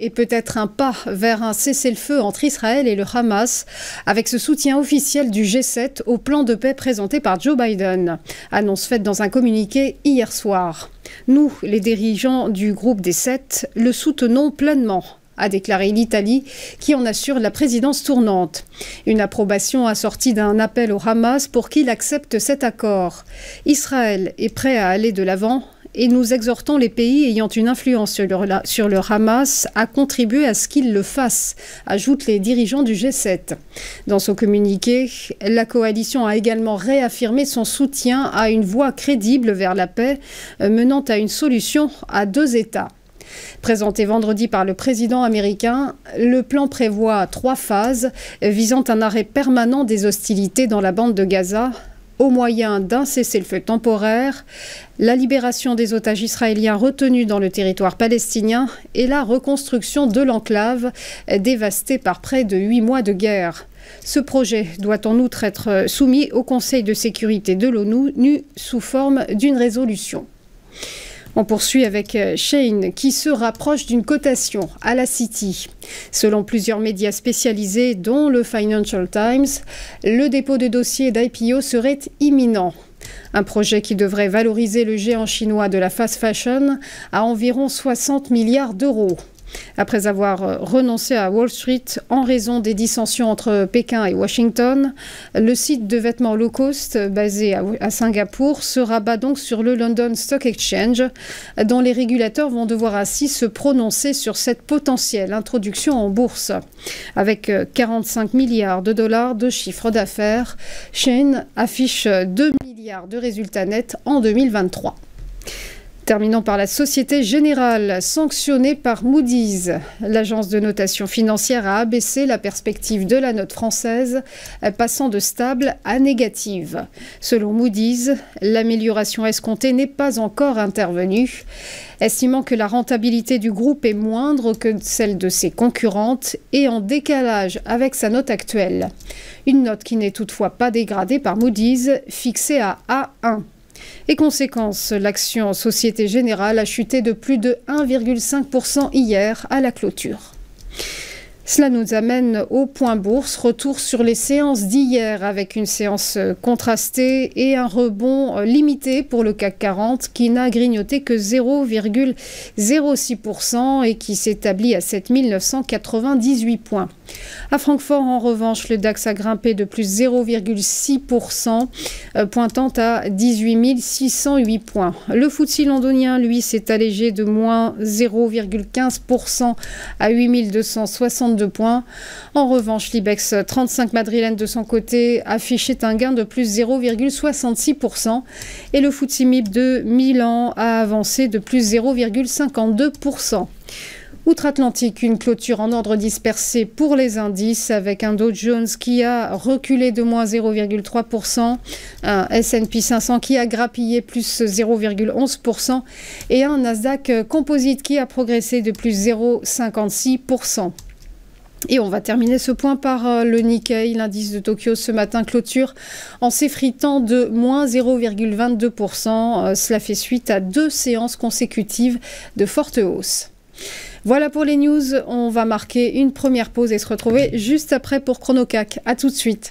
et peut-être un pas vers un cessez-le-feu entre Israël et le Hamas, avec ce soutien officiel du G7 au plan de paix présenté par Joe Biden. Annonce faite dans un communiqué hier soir. Nous, les dirigeants du groupe des 7, le soutenons pleinement, a déclaré l'Italie, qui en assure la présidence tournante. Une approbation assortie d'un appel au Hamas pour qu'il accepte cet accord. Israël est prêt à aller de l'avant et nous exhortons les pays ayant une influence sur le Hamas à contribuer à ce qu'ils le fassent, ajoutent les dirigeants du G7. Dans son communiqué, la coalition a également réaffirmé son soutien à une voie crédible vers la paix, menant à une solution à 2 États. Présenté vendredi par le président américain, le plan prévoit 3 phases visant un arrêt permanent des hostilités dans la bande de Gaza, au moyen d'un cessez-le-feu temporaire, la libération des otages israéliens retenus dans le territoire palestinien et la reconstruction de l'enclave dévastée par près de 8 mois de guerre. Ce projet doit en outre être soumis au Conseil de sécurité de l'ONU sous forme d'une résolution. On poursuit avec Shein qui se rapproche d'une cotation à la City. Selon plusieurs médias spécialisés, dont le Financial Times, le dépôt de dossier d'IPO serait imminent. Un projet qui devrait valoriser le géant chinois de la fast fashion à environ 60 milliards d'euros. Après avoir renoncé à Wall Street en raison des dissensions entre Pékin et Washington, le site de vêtements low cost basé à Singapour se rabat donc sur le London Stock Exchange, dont les régulateurs vont devoir ainsi se prononcer sur cette potentielle introduction en bourse. Avec 45 milliards de dollars de chiffre d'affaires, Shein affiche 2 milliards de résultats nets en 2023. Terminons par la Société Générale, sanctionnée par Moody's. L'agence de notation financière a abaissé la perspective de la note française, passant de stable à négative. Selon Moody's, l'amélioration escomptée n'est pas encore intervenue, estimant que la rentabilité du groupe est moindre que celle de ses concurrentes et en décalage avec sa note actuelle. Une note qui n'est toutefois pas dégradée par Moody's, fixée à A1. Et conséquence, l'action Société Générale a chuté de plus de 1,5% hier à la clôture. Cela nous amène au point bourse, retour sur les séances d'hier avec une séance contrastée et un rebond limité pour le CAC 40 qui n'a grignoté que 0,06% et qui s'établit à 7 998 points. À Francfort, en revanche, le DAX a grimpé de plus 0,6%, pointant à 18 608 points. Le FTSE londonien, lui, s'est allégé de moins 0,15% à 8 262 points. En revanche, l'IBEX 35 madrilène, de son côté, affichait un gain de plus 0,66% et le FTSE MIB de Milan a avancé de plus 0,52%. Outre-Atlantique, une clôture en ordre dispersé pour les indices avec un Dow Jones qui a reculé de moins 0,3%, un S&P 500 qui a grappillé plus 0,11% et un Nasdaq Composite qui a progressé de plus 0,56%. Et on va terminer ce point par le Nikkei, l'indice de Tokyo ce matin clôture en s'effritant de moins 0,22%. Cela fait suite à 2 séances consécutives de forte hausse. Voilà pour les news, on va marquer une première pause et se retrouver juste après pour ChronoCAC. À tout de suite.